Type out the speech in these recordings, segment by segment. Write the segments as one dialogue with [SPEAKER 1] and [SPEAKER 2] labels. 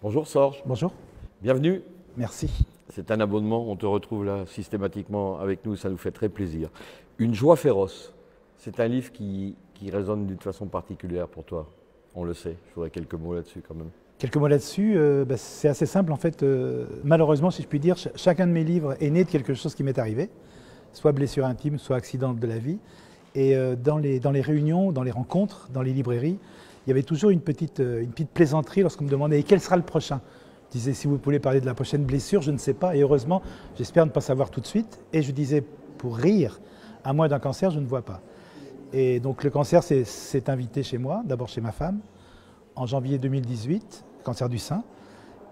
[SPEAKER 1] Bonjour Sorge,
[SPEAKER 2] Bonjour,
[SPEAKER 1] bienvenue.
[SPEAKER 2] merci.
[SPEAKER 1] C'est un abonnement, on te retrouve là systématiquement avec nous, ça nous fait très plaisir. Une joie féroce, c'est un livre qui résonne d'une façon particulière pour toi, on le sait. Je voudrais quelques mots là-dessus quand même.
[SPEAKER 2] Quelques mots là-dessus, c'est assez simple en fait. Malheureusement, si je puis dire, chacun de mes livres est né de quelque chose qui m'est arrivé, soit blessure intime, soit accident de la vie. Et dans les réunions, dans les rencontres, dans les librairies, il y avait toujours une petite plaisanterie lorsqu'on me demandait « et quel sera le prochain ?» Je disais « si vous voulez parler de la prochaine blessure, je ne sais pas. » Et heureusement, j'espère ne pas savoir tout de suite. Et je disais pour rire, à moins d'un cancer, je ne vois pas. Et donc le cancer s'est invité chez moi, d'abord chez ma femme, en janvier 2018, cancer du sein.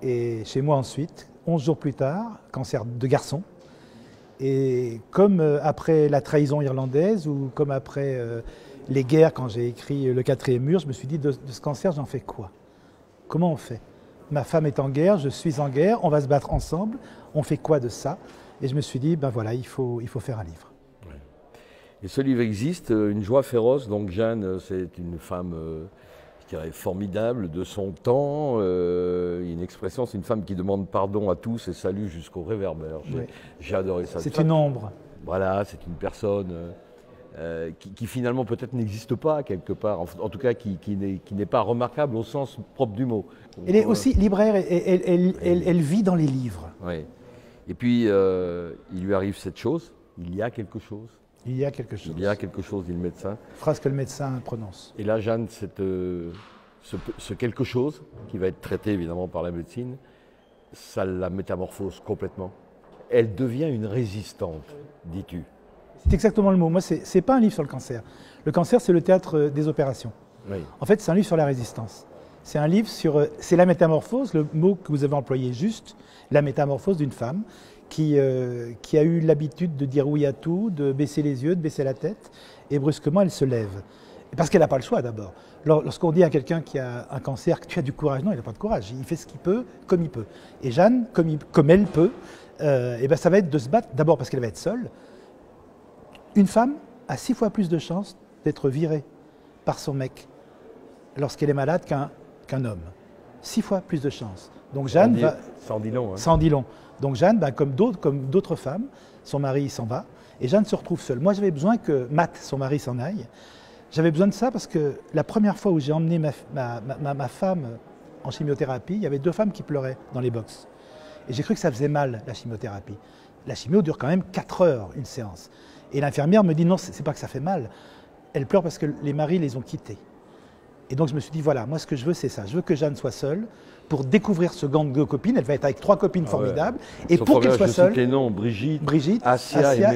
[SPEAKER 2] Et chez moi ensuite, 11 jours plus tard, cancer de garçon. Et comme après la trahison irlandaise ou comme après les guerres, quand j'ai écrit Le quatrième mur, je me suis dit de ce cancer, j'en fais quoi? Comment on fait? Ma femme est en guerre, je suis en guerre, on va se battre ensemble, on fait quoi de ça? Et je me suis dit, ben voilà, il faut faire un livre.
[SPEAKER 1] Ouais. Et ce livre existe, Une joie féroce, donc Jeanne, c'est une femme, je dirais, formidable de son temps. Une expression, c'est une femme qui demande pardon à tous et salue jusqu'au réverbère. J'ai adoré ça.
[SPEAKER 2] C'est une ombre.
[SPEAKER 1] Voilà, c'est une personne qui finalement peut-être n'existe pas quelque part, en tout cas qui n'est pas remarquable au sens propre du mot.
[SPEAKER 2] Elle est aussi libraire, elle vit dans les livres.
[SPEAKER 1] Oui. Et puis, il lui arrive cette chose, il y a quelque chose.
[SPEAKER 2] Il y a quelque chose.
[SPEAKER 1] Il y a quelque chose, dit le médecin.
[SPEAKER 2] Phrase que le médecin prononce.
[SPEAKER 1] Et là, Jeanne, ce quelque chose, qui va être traité évidemment par la médecine, ça la métamorphose complètement. Elle devient une résistante, dis-tu.
[SPEAKER 2] C'est exactement le mot. Moi, c'est pas un livre sur le cancer. Le cancer, c'est le théâtre des opérations.
[SPEAKER 1] Oui.
[SPEAKER 2] En fait, c'est un livre sur la résistance. C'est un livre sur... c'est la métamorphose, le mot que vous avez employé juste, la métamorphose d'une femme qui a eu l'habitude de dire oui à tout, de baisser les yeux, de baisser la tête, et brusquement, elle se lève. Parce qu'elle n'a pas le choix d'abord. Lorsqu'on dit à quelqu'un qui a un cancer que tu as du courage, non, il n'a pas de courage. Il fait ce qu'il peut, comme il peut. Et Jeanne, comme elle peut, et ben ça va être de se battre, d'abord parce qu'elle va être seule. Une femme a 6 fois plus de chances d'être virée par son mec lorsqu'elle est malade qu'un homme. 6 fois plus de chances. Donc Jeanne va...
[SPEAKER 1] Ça en dit long. Hein.
[SPEAKER 2] Ça en dit long. Donc Jeanne, ben, comme d'autres femmes, son mari s'en va, et Jeanne se retrouve seule. Moi, j'avais besoin que Matt, son mari, s'en aille. J'avais besoin de ça parce que la première fois où j'ai emmené ma femme en chimiothérapie, il y avait 2 femmes qui pleuraient dans les box. Et j'ai cru que ça faisait mal, la chimiothérapie. La chimio dure quand même 4 heures, une séance. Et l'infirmière me dit non, c'est pas que ça fait mal. Elle pleure parce que les maris les ont quittés. Et donc je me suis dit, voilà, moi ce que je veux, c'est ça. Je veux que Jeanne soit seule pour découvrir ce gang de copines. Elle va être avec 3 copines formidables.
[SPEAKER 1] Ouais.
[SPEAKER 2] Et pour qu'elle soit seule...
[SPEAKER 1] les noms, Brigitte,
[SPEAKER 2] Assia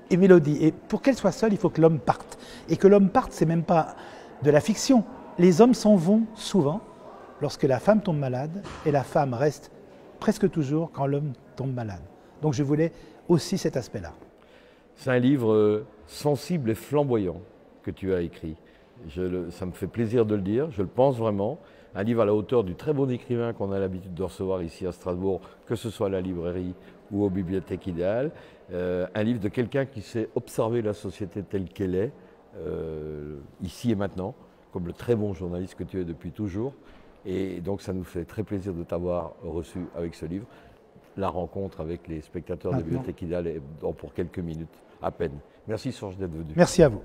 [SPEAKER 2] et Mélodie. Et pour qu'elle soit seule, il faut que l'homme parte. Et que l'homme parte, c'est même pas de la fiction. Les hommes s'en vont souvent lorsque la femme tombe malade et la femme reste presque toujours quand l'homme tombe malade. Donc je voulais aussi cet aspect-là.
[SPEAKER 1] C'est un livre sensible et flamboyant que tu as écrit. Ça me fait plaisir de le dire, je le pense vraiment. Un livre à la hauteur du très bon écrivain qu'on a l'habitude de recevoir ici à Strasbourg, que ce soit à la librairie ou aux bibliothèques idéales. Un livre de quelqu'un qui sait observer la société telle qu'elle est, ici et maintenant, comme le très bon journaliste que tu es depuis toujours. Et donc ça nous fait très plaisir de t'avoir reçu avec ce livre. La rencontre avec les spectateurs de la bibliothèque idéale est pour quelques minutes à peine. Merci Sorge d'être venu.
[SPEAKER 2] Merci à vous.